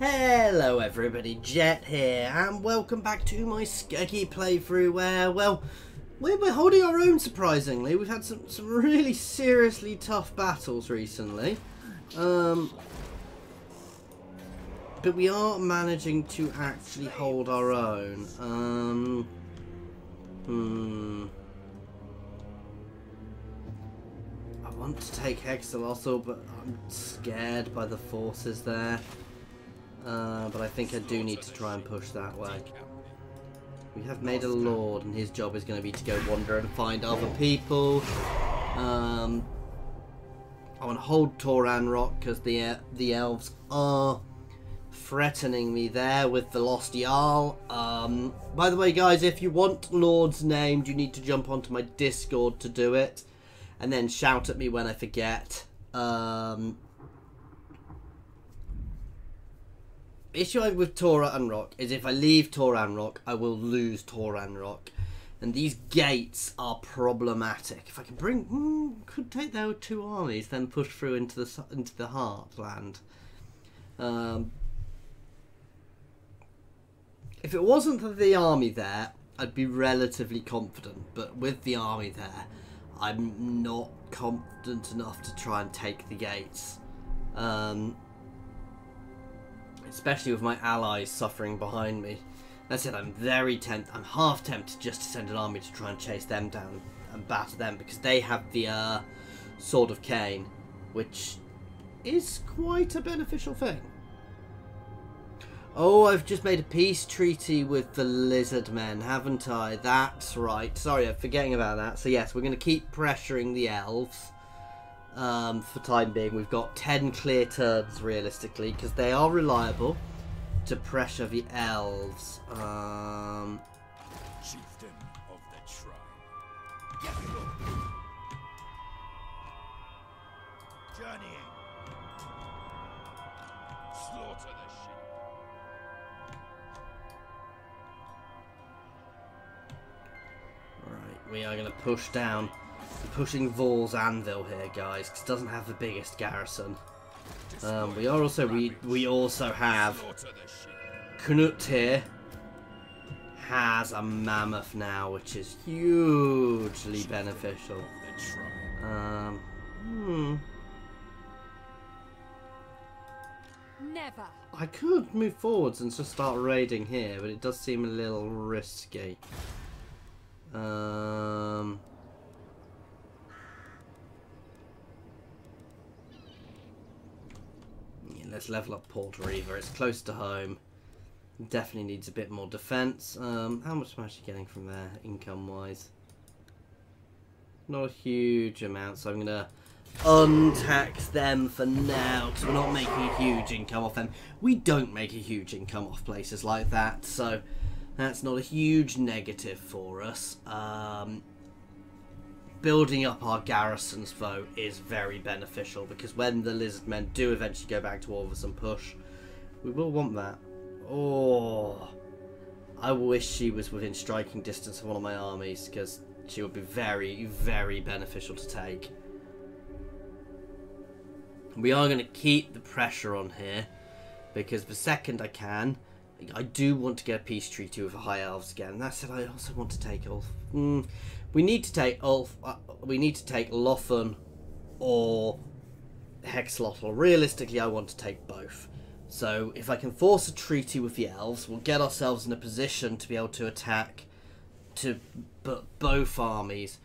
Hello everybody, Jet here, and welcome back to my Skeggi playthrough where, well, we're holding our own surprisingly. We've had some really seriously tough battles recently. But we are managing to actually hold our own. I want to take Hexalothal, but I'm scared by the forces there. But I think I do need to try and push that way. We have made a lord, and his job is going to be to go wander and find other people. I want to hold Toran Rock because the elves are threatening me there with the Lost Jarl. By the way, guys, if you want lords named, you need to jump onto my Discord to do it, and then shout at me when I forget. Issue with Toran Rock is if I leave Toran Rock, I will lose Toran Rock, and these gates are problematic. If I can bring, could take their two armies, then push through into the heartland. If it wasn't for the army there, I'd be relatively confident, but with the army there, I'm not confident enough to try and take the gates. Especially with my allies suffering behind me. That's it, I'm half tempted just to send an army to try and chase them down and batter them, because they have the Sword of Cain, which is quite a beneficial thing. Oh, I've just made a peace treaty with the lizard men, haven't I? That's right. Sorry, I'm forgetting about that. So yes, we're going to keep pressuring the elves. For time being, we've got 10 clear turns realistically, because they are reliable to pressure the elves. Chieftain of the tribe. Journeying. Slaughter the sheep. Right, we are going to push down. Pushing Vor's Anvil here, guys, because it doesn't have the biggest garrison. We also have Knut here. Has a mammoth now, which is hugely beneficial. Never. I could move forwards and just start raiding here, but it does seem a little risky. Let's level up Port Riva. It's close to home. Definitely needs a bit more defense. How much am I actually getting from there, income-wise? Not a huge amount, so I'm going to untax them for now, because we're not making a huge income off them. We don't make a huge income off places like that, so that's not a huge negative for us. Building up our garrisons, though, is very beneficial, because when the lizard men do eventually go back to Orvis and push, we will want that. Oh, I wish she was within striking distance of one of my armies, because she would be very, very beneficial to take. We are going to keep the pressure on here, because the second I can, I do want to get a peace treaty with the High Elves again. That said, I also want to take Ulf. We need to take Ulf. We need to take Lothern or Hexalothal. Realistically, I want to take both. So if I can force a treaty with the elves, we'll get ourselves in a position to be able to attack both armies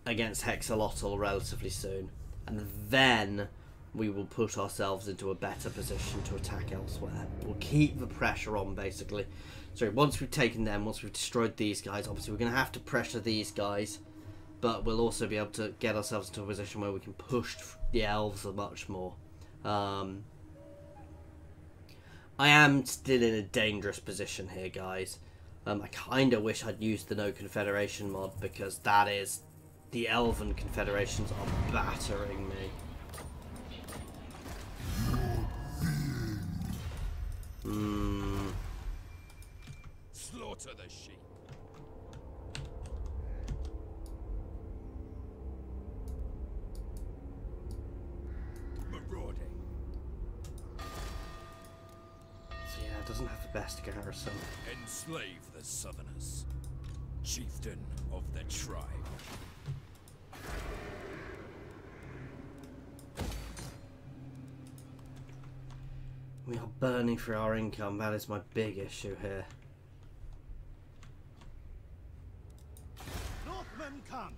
against Hexalothal relatively soon, and then we will put ourselves into a better position to attack elsewhere. We'll keep the pressure on, basically. So once we've taken them, once we've destroyed these guys, obviously we're going to have to pressure these guys, but we'll also be able to get ourselves into a position where we can push the elves much more. I am still in a dangerous position here, guys. I kind of wish I'd used the No Confederation mod, because that is... the Elven Confederations are battering me. Slaughter the sheep. Marauding. it doesn't have the best garrison. Enslave the Southerners, chieftain of the tribe. We are burning through our income. That is my big issue here. Northmen come.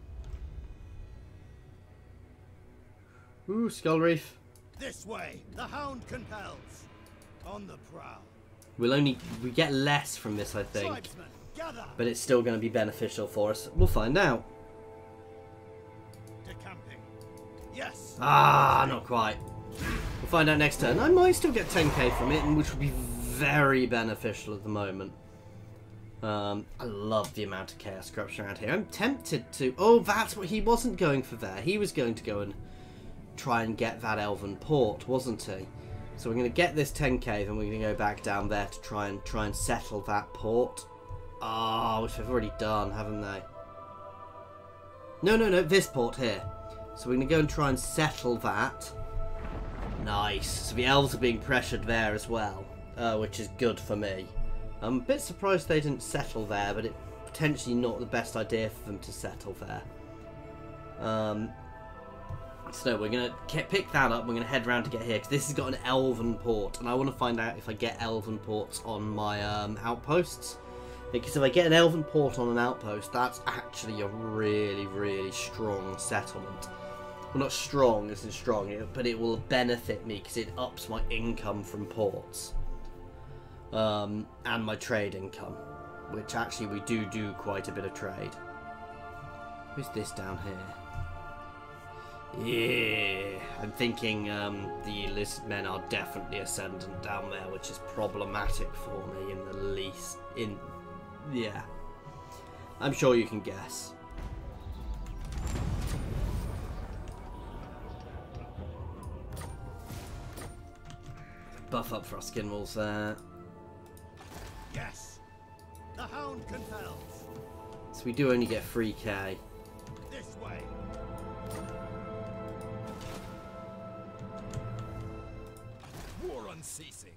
Ooh, Skull Reef. This way. The hound compels. On the prowl. We get less from this, I think. Tribesmen, gather. But it's still going to be beneficial for us. We'll find out. Decamping. Yes. Ah, not quite. We'll find out next turn. I might still get 10k from it, which would be very beneficial at the moment. I love the amount of chaos corruption around here. I'm tempted to... Oh, that's what he wasn't going for there. He was going to go and try and get that elven port, wasn't he? So we're going to get this 10k, then we're going to go back down there to try and settle that port. Ah, which they've already done, haven't they? No, this port here. So we're going to go and try and settle that. Nice. So the elves are being pressured there as well, which is good for me. I'm a bit surprised they didn't settle there, but it's potentially not the best idea for them to settle there. So we're going to pick that up. We're going to head round to get here, because this has got an elven port, and I want to find out if I get elven ports on my outposts. Because if I get an elven port on an outpost, that's actually a really, really strong settlement. Well, not strong as in strong, but it will benefit me because it ups my income from ports. And my trade income, which actually we do quite a bit of trade. Who's this down here? Yeah, I'm thinking the lizard men are definitely ascendant down there, which is problematic for me in the least. Yeah, I'm sure you can guess. Buff up for our skin walls there. Yes. The hound compels. So we do only get 3k. This way. War unceasing.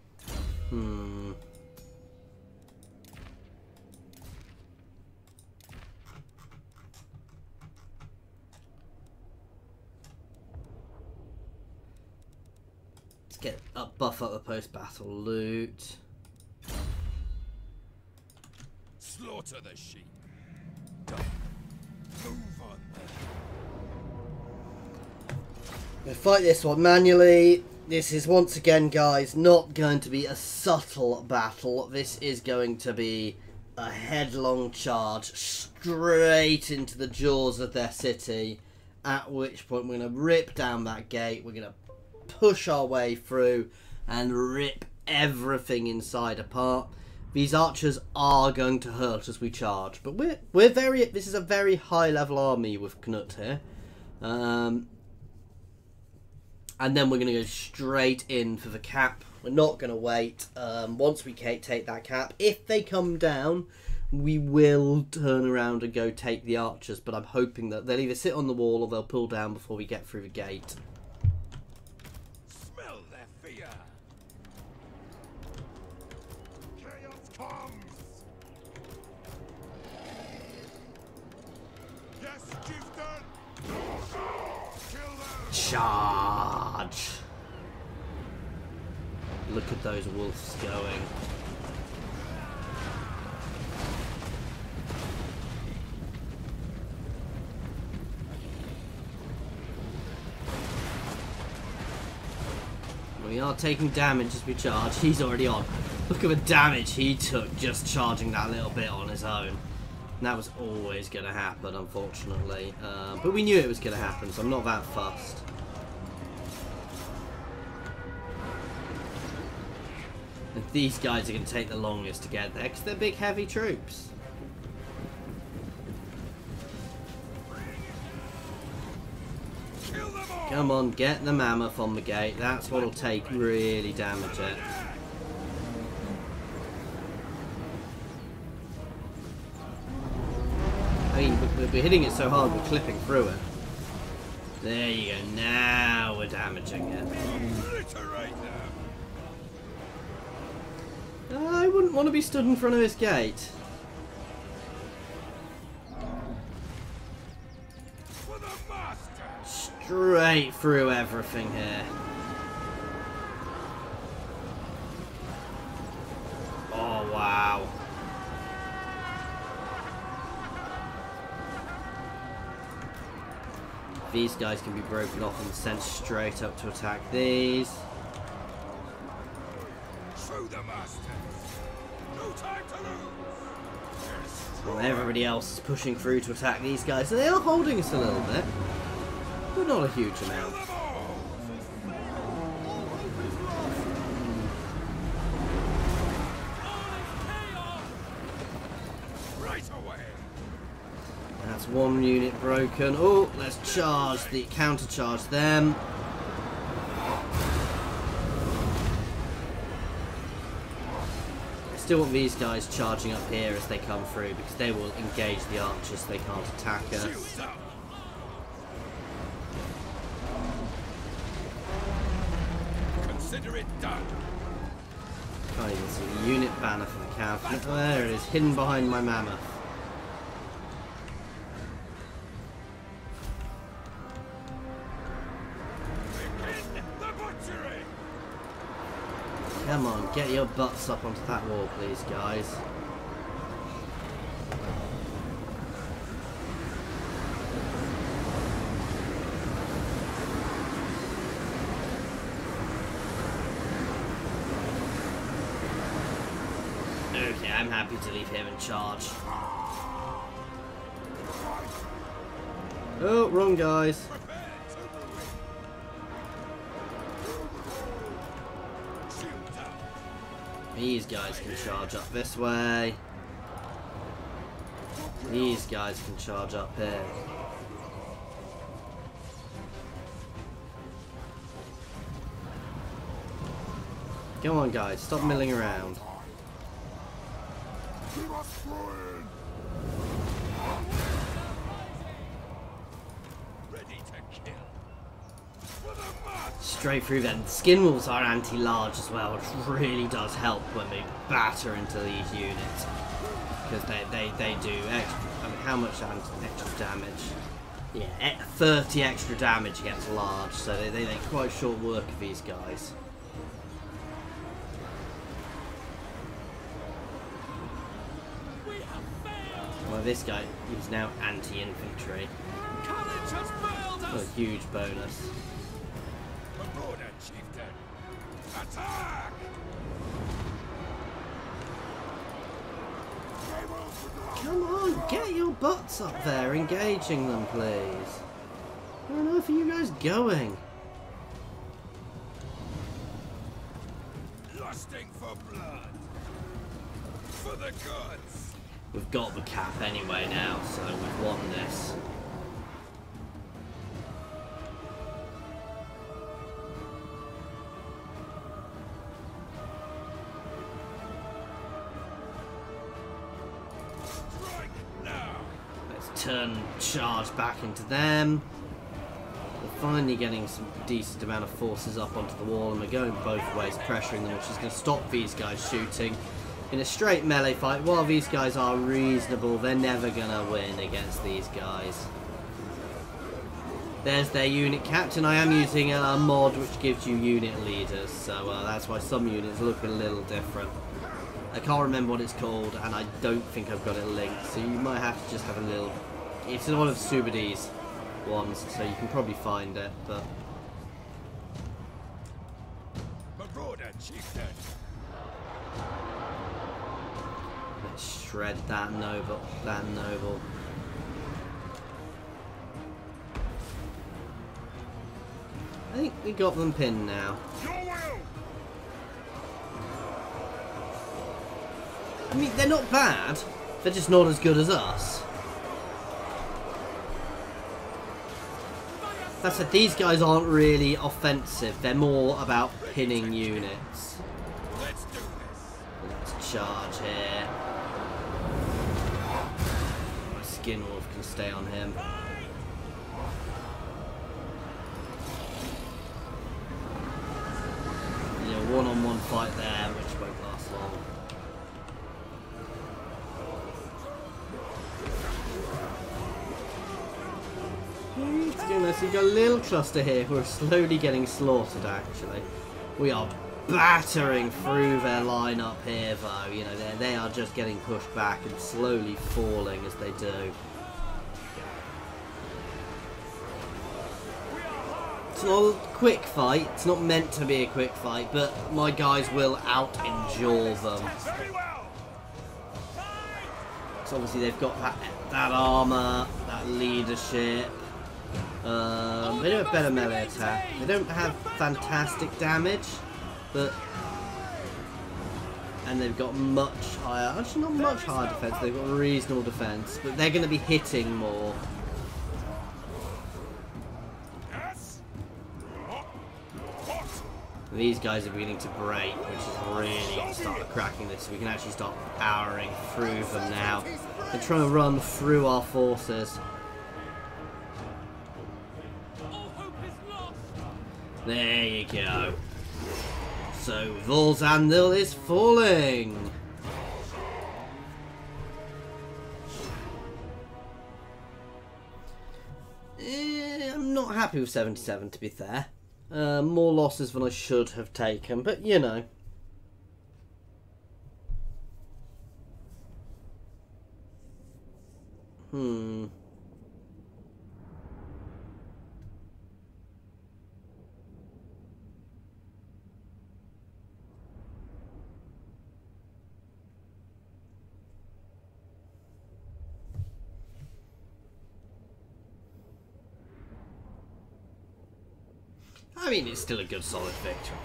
Get up, buff up the post-battle loot. Slaughter the sheep. Move on. We'll fight this one manually. This is once again, guys, not going to be a subtle battle. This is going to be a headlong charge straight into the jaws of their city. At which point we're going to rip down that gate. We're going to push our way through and rip everything inside apart. These archers are going to hurt as we charge, but this is a very high level army with Knut here. And then we're going to go straight in for the cap. We're not going to wait. Once we take that cap, if they come down, we will turn around and go take the archers, but I'm hoping that they'll either sit on the wall or they'll pull down before we get through the gate. Charge! Look at those wolves going. We are taking damage as we charge. He's already on. Look at the damage he took just charging that little bit on his own. And that was always going to happen, unfortunately. But we knew it was going to happen, so I'm not that fussed. And these guys are going to take the longest to get there, because they're big, heavy troops. Come on, get the mammoth on the gate. That's what'll take really damage it. I mean, we're hitting it so hard, we're clipping through it. There you go. Now we're damaging it. wouldn't want to be stood in front of this gate. For the master. Straight through everything here. Oh, wow. These guys can be broken off and sent straight up to attack these. Through the master. No time to lose. Well, everybody else is pushing through to attack these guys. So they are holding us a little bit, but not a huge amount. Right away. That's one unit broken. Oh, let's charge the counter-charge them. I still want these guys charging up here as they come through because they will engage the archers. They can't attack us. Shields up. Consider it done. Can't even see the unit banner for the cavalry. Oh, there it is, hidden behind my mammoth. Begin the butchery. Come on, get your butts up onto that wall, please, guys. Okay, I'm happy to leave him in charge. Oh, wrong guys. Prepare to move. Shields up. These guys can charge up this way. These guys can charge up here. Come on, guys, stop milling around. Ready to kill. For the master. Straight through then. Skin wolves are anti-large as well, which really does help when we batter into these units. Because they do extra, I mean, how much extra damage? Yeah, 30 extra damage against large, so they quite short work of these guys. Well, this guy is now anti-infantry. Courage has failed A us. huge bonus. Marauder chieftain. Attack. Come on, get your butts up there, engaging them, please. Where on earth are you guys going? Lusting for blood. For the gods. We've got the cap anyway now, so we've won this. Strike now. Let's turn charge back into them. We're finally getting some decent amount of forces up onto the wall, and we're going both ways, pressuring them, which is going to stop these guys shooting. In a straight melee fight, while these guys are reasonable, they're never gonna win against these guys. There's their unit captain. I am using a mod which gives you unit leaders, so that's why some units look a little different. I can't remember what it's called, and I don't think I've got it linked, so you might have to just have a little... It's one of Sebidee's ones, so you can probably find it, but... Marauder chieftain. Let's shred that noble. I think we got them pinned now. Your will. I mean, they're not bad. They're just not as good as us. That said, these guys aren't really offensive. They're more about pinning units. Let's do this. Let's charge here. My skin wolf can stay on him. Yeah, one-on-one fight there, which won't last long. So you've got a little cluster here who are slowly getting slaughtered, actually. We are battering through their line up here, though. You know, they are just getting pushed back and slowly falling as they do. It's not a quick fight. It's not meant to be a quick fight, but my guys will out-endure them. So obviously they've got that armour, that leadership. They do have better melee attack. They don't have fantastic damage, but... And they've got much higher... Actually, not much higher defense. They've got reasonable defense, but they're going to be hitting more. These guys are beginning to break, which is really going to start cracking this. So we can actually start powering through them now. They're trying to run through our forces. There you go. So Volzandil is falling. I'm not happy with 77, to be fair. More losses than I should have taken, but you know. I mean, it's still a good, solid victory.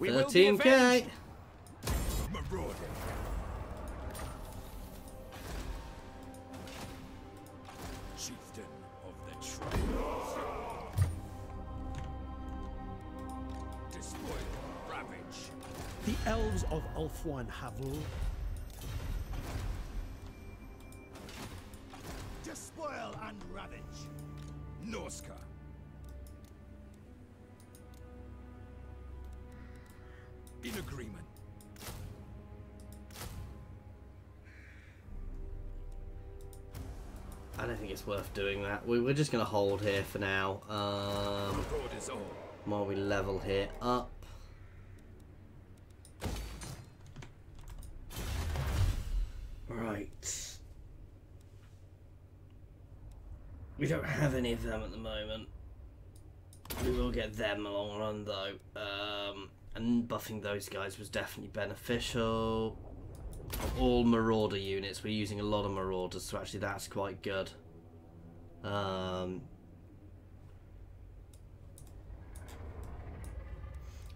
13k. Chieftain of the tribe. Despoil, ravage. The elves of Ulthuan have despoil and ravage. Norsca. In agreement. I don't think it's worth doing that. We're just going to hold here for now. While we level here up. Right. We don't have any of them at the moment. We will get them in the long run, though. And buffing those guys was definitely beneficial. All Marauder units. We're using a lot of Marauders, so actually that's quite good.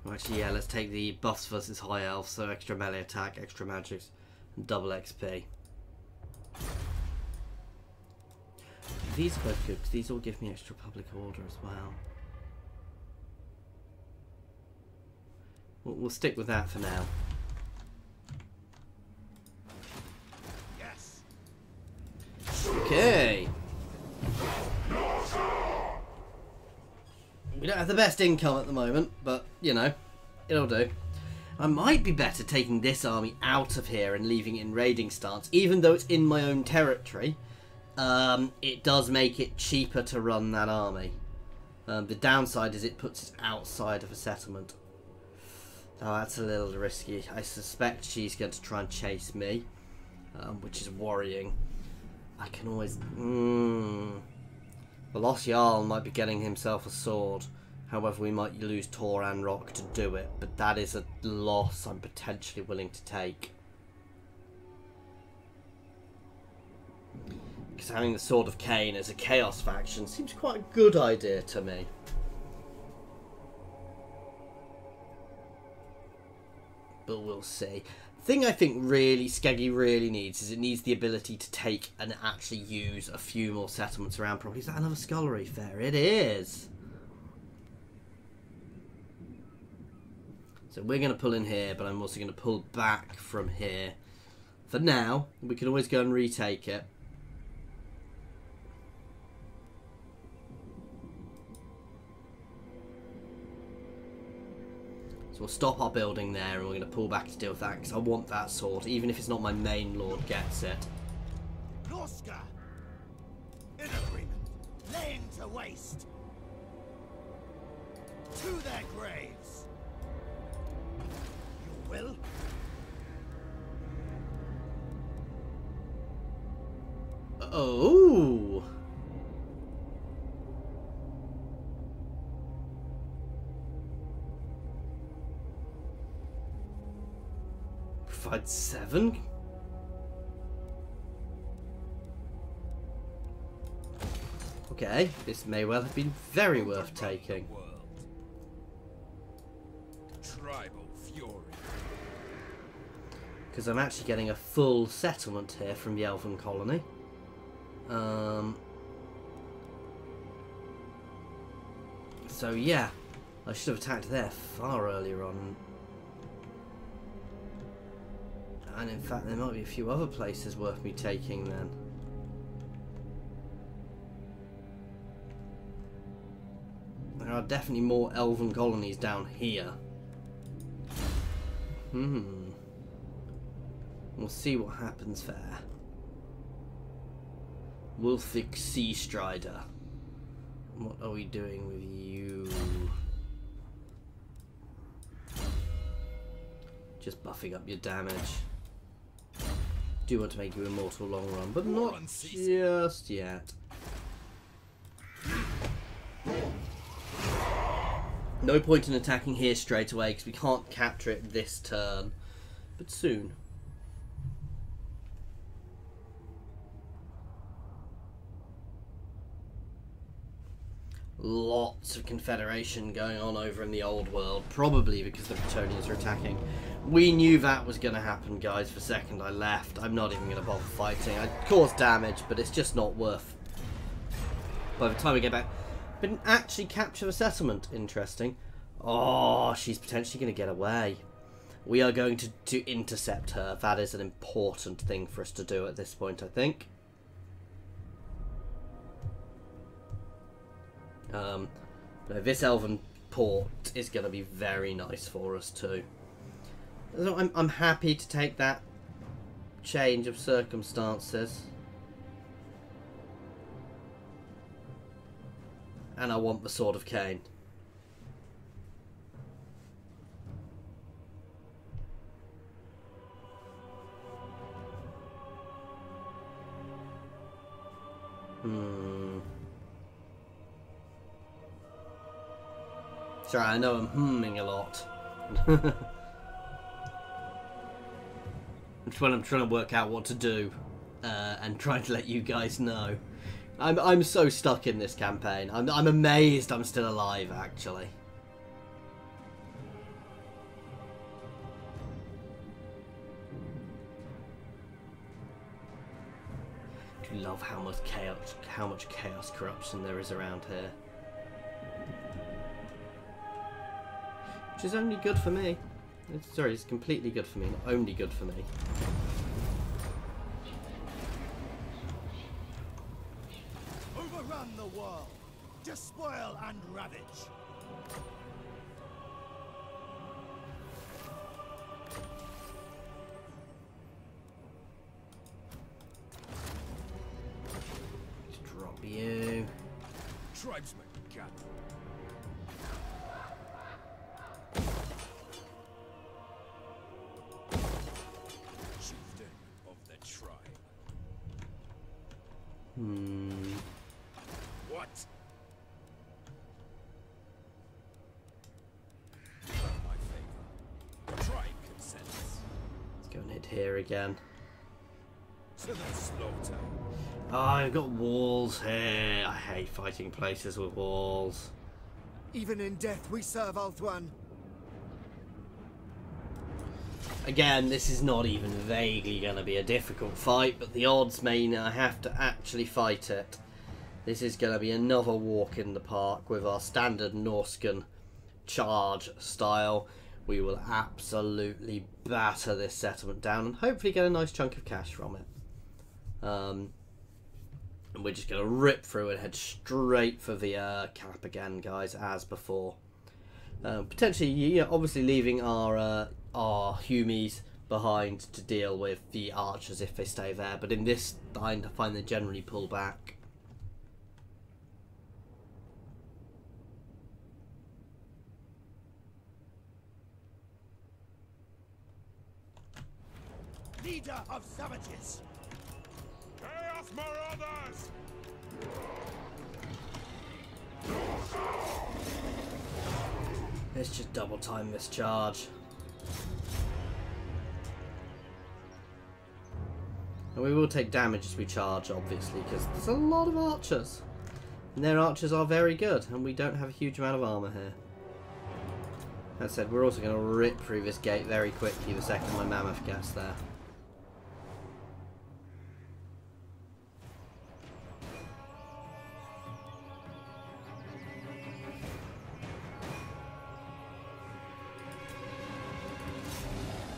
Actually, yeah, let's take the buffs versus High Elf, so extra melee attack, extra magics, and double XP. These are both good, because these all give me extra public order as well. We'll stick with that for now. Yes. Okay. We don't have the best income at the moment, but, you know, it'll do. I might be better taking this army out of here and leaving it in raiding stance, even though it's in my own territory. It does make it cheaper to run that army. The downside is it puts it outside of a settlement. Oh, that's a little risky. I suspect she's going to try and chase me, which is worrying. I can always... The Lost Jarl might be getting himself a sword. However, we might lose Tor and Rock to do it. But that is a loss I'm potentially willing to take. Because having the Sword of Cain as a Chaos faction seems quite a good idea to me. But we'll see. The thing I think really Skeggi really needs is it needs the ability to take and actually use a few more settlements around properly. Is that another scullery fair? It is. So we're going to pull in here, but I'm also going to pull back from here. For now, we can always go and retake it. So we'll stop our building there and we're going to pull back to deal with that because I want that sword, even if it's not my main lord gets it. Norsca. In agreement. laying to waste. To their graves. You will? Oh. Provide 7? Okay, this may well have been very worth taking. Tribal fury. Because I'm actually getting a full settlement here from the Elven colony. So yeah, I should have attacked there far earlier on. And in fact, there might be a few other places worth me taking then. There are definitely more Elven colonies down here. We'll see what happens there. Wolfic Sea Strider. What are we doing with you? Just buffing up your damage. Do want to make you immortal long run, but not just yet. No point in attacking here straight away because we can't capture it this turn, but soon. Lots of Confederation going on over in the old world, probably because the Bretonnians are attacking. We knew that was going to happen, guys. For a second I left. I'm not even going to bother fighting. I caused damage, but it's just not worth. By the time we get back, didn't actually capture the settlement. Interesting. Oh, she's potentially going to get away. We are going to intercept her. That is an important thing for us to do at this point, I think. This Elven port is going to be very nice for us too. So I'm happy to take that change of circumstances. And I want the Sword of Cain. Sorry, I know I'm humming a lot. I'm trying to work out what to do and trying to let you guys know. I'm so stuck in this campaign. I'm amazed I'm still alive, actually. I do love how much chaos corruption there is around here. Which is only good for me. Sorry, it's completely good for me, not only good for me. Overrun the world, despoil and ravage. Drop you. Tribesmen gather. What? My favor. Tribe consents. Let's go and hit here again. To the slaughter. Oh, I've got walls here. I hate fighting places with walls. Even in death we serve Althwan. Again, this is not even vaguely going to be a difficult fight, but the odds mean I have to actually fight it. This is going to be another walk in the park with our standard Norscan charge style. We will absolutely batter this settlement down and hopefully get a nice chunk of cash from it. And we're just going to rip through and head straight for the cap again, guys, as before. Potentially, yeah, obviously leaving our Humies behind to deal with the archers if they stay there, but in this I find they generally pull back. leader of savages. Chaos Marauders! Let's just double time this charge. And we will take damage as we charge, obviously, because there's a lot of archers. And their archers are very good, and we don't have a huge amount of armour here. That said, we're also going to rip through this gate very quickly the second my mammoth gets there.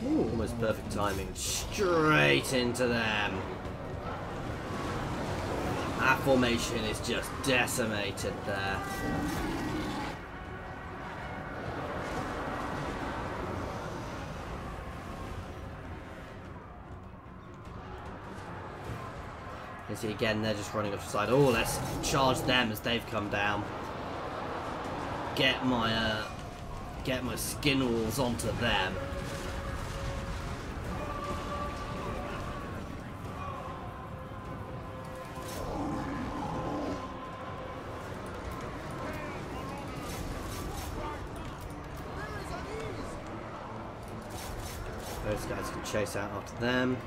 Ooh, almost perfect timing. Straight into them. Our formation is just decimated there. You see again, they're just running off the side. Oh, let's charge them as they've come down. Get my skin walls onto them. Those guys can chase out after them.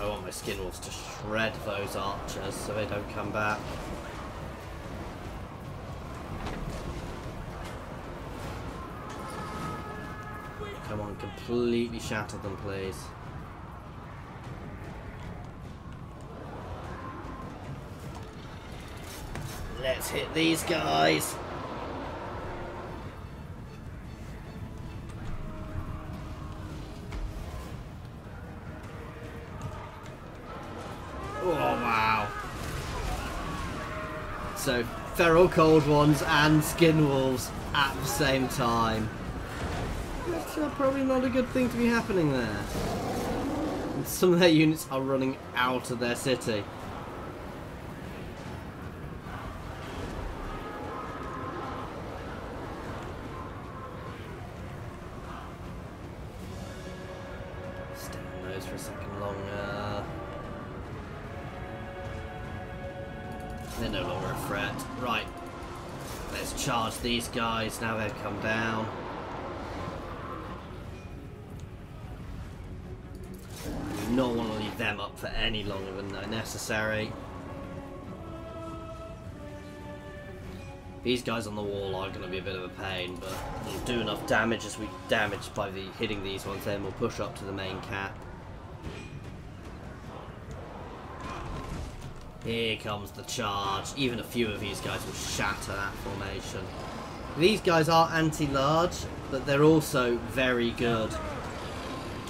I want my skin wolves to shred those archers so they don't come back. Come on, completely shatter them, please. Let's hit these guys. Oh, wow. So, feral cold ones and skin wolves at the same time. That's probably not a good thing to be happening there. And some of their units are running out of their city. Stay on those for a second longer. They're no longer a threat. Right. Let's charge these guys now they've come down. We do not want to leave them up for any longer than necessary. These guys on the wall are going to be a bit of a pain, but we'll do enough damage as we damage by hitting these ones, then we'll push up to the main cap. Here comes the charge. Even a few of these guys will shatter that formation. These guys are anti-large, but they're also very good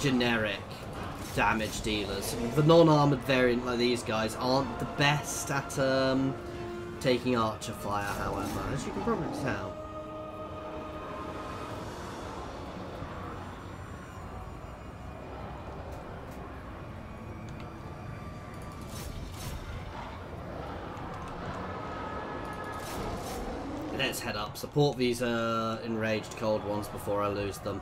generic damage dealers. The non-armoured variant like these guys aren't the best at taking archer fire, however, as you can probably tell. Let's head up, support these enraged cold ones before I lose them.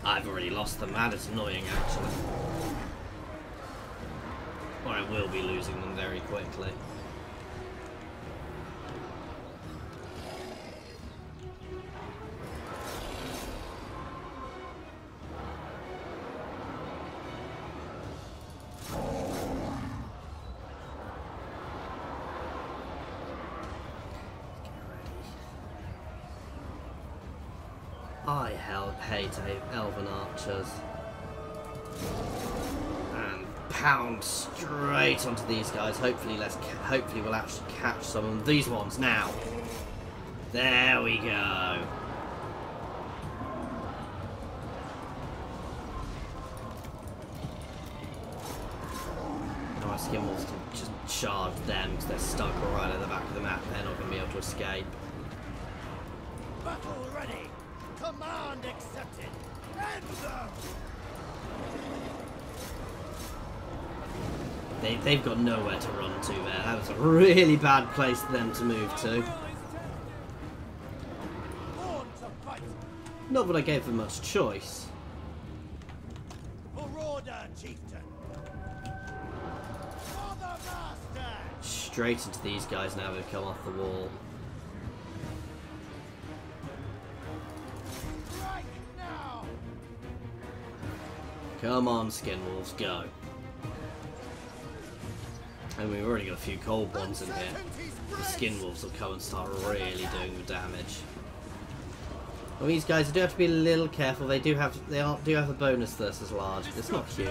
I've already lost them, that is annoying actually. Or I will be losing them very quickly. I hate elven archers. And pound straight onto these guys. Hopefully we'll actually catch some of these ones now. There we go. Now my skin wolves can just charge them because they're stuck right at the back of the map. They're not going to be able to escape. Battle ready. Command accepted. End them. they've got nowhere to run to there. That was a really bad place for them to move to. Not that I gave them much choice. For order, chieftain. For the master. Straight into these guys now they've come off the wall. Strike now. Come on, skin wolves, go. And we've already got a few cold ones in here. The skin wolves will come and start really doing the damage. Well, these guys do have to be a little careful. They do have a bonus versus large. It's not huge.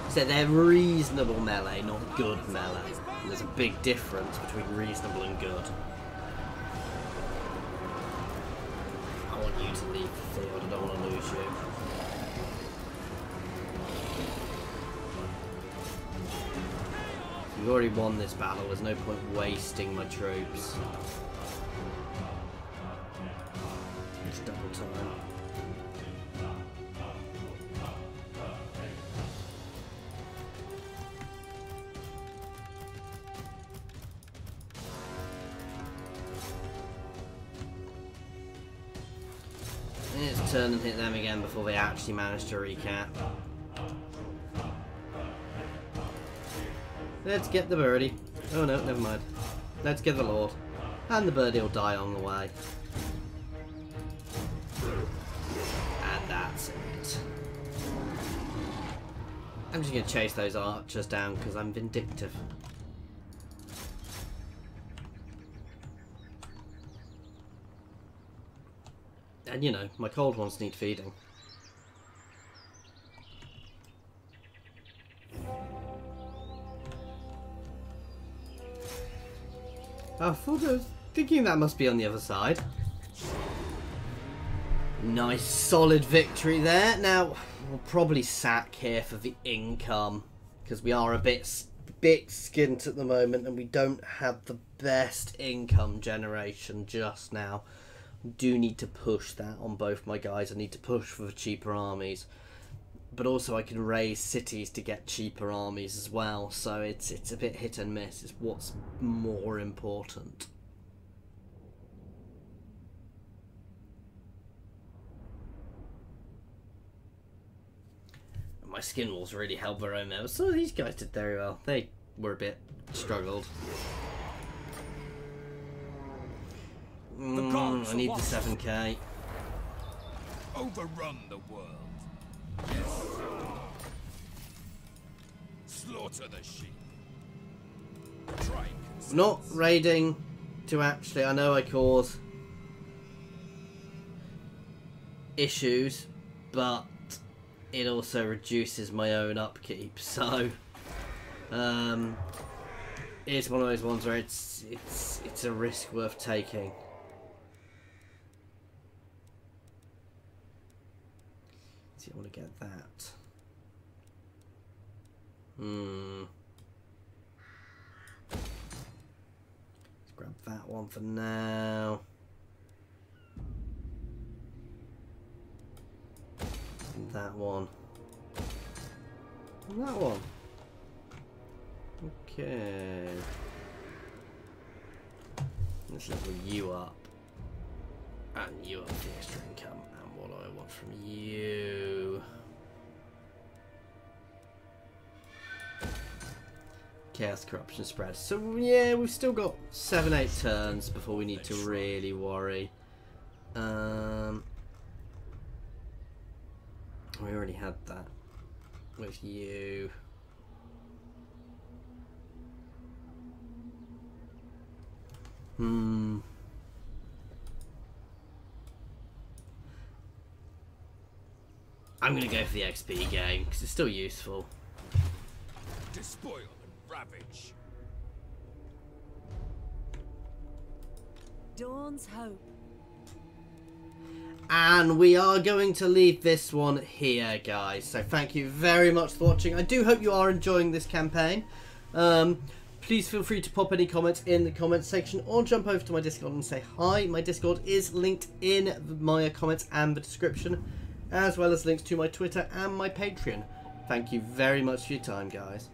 So they're reasonable melee, not good melee. And there's a big difference between reasonable and good. I want you to leave the field. I don't want to lose you. We've already won this battle, there's no point wasting my troops. It's double time. Let's turn and hit them again before they actually manage to recap. Let's get the birdie. Oh no, never mind. Let's get the lord. And the birdie will die on the way. And that's it. I'm just going to chase those archers down because I'm vindictive. And you know, my cold ones need feeding. I thought I was thinking that must be on the other side. Nice solid victory there. Now, we'll probably sack here for the income. Because we are a bit skint at the moment and we don't have the best income generation just now. I do need to push that on both my guys. I need to push for the cheaper armies. But also I can raise cities to get cheaper armies as well, so it's a bit hit and miss. It's what's more important. My skin walls really held their own there. So these guys did very well. They were a bit struggled. I need the 7k. Overrun the world. Slaughter the sheep. Not raiding to actually, I know I cause issues, but it also reduces my own upkeep, so it's one of those ones where it's a risk worth taking. See, I want to get that. Let's grab that one for now. And that one. And that one. Okay. Let's level you up. And you up the extra income. And what do I want from you? Chaos, corruption, spread. So yeah, we've still got 7-8 turns before we need to really worry. We already had that with you. I'm gonna go for the XP game because it's still useful. Despoil and ravage. Dawn's hope. And we are going to leave this one here, guys. So thank you very much for watching. I do hope you are enjoying this campaign. Please feel free to pop any comments in the comments section or jump over to my Discord and say hi. My Discord is linked in my comments and the description. as well as links to my Twitter and my Patreon. Thank you very much for your time, guys.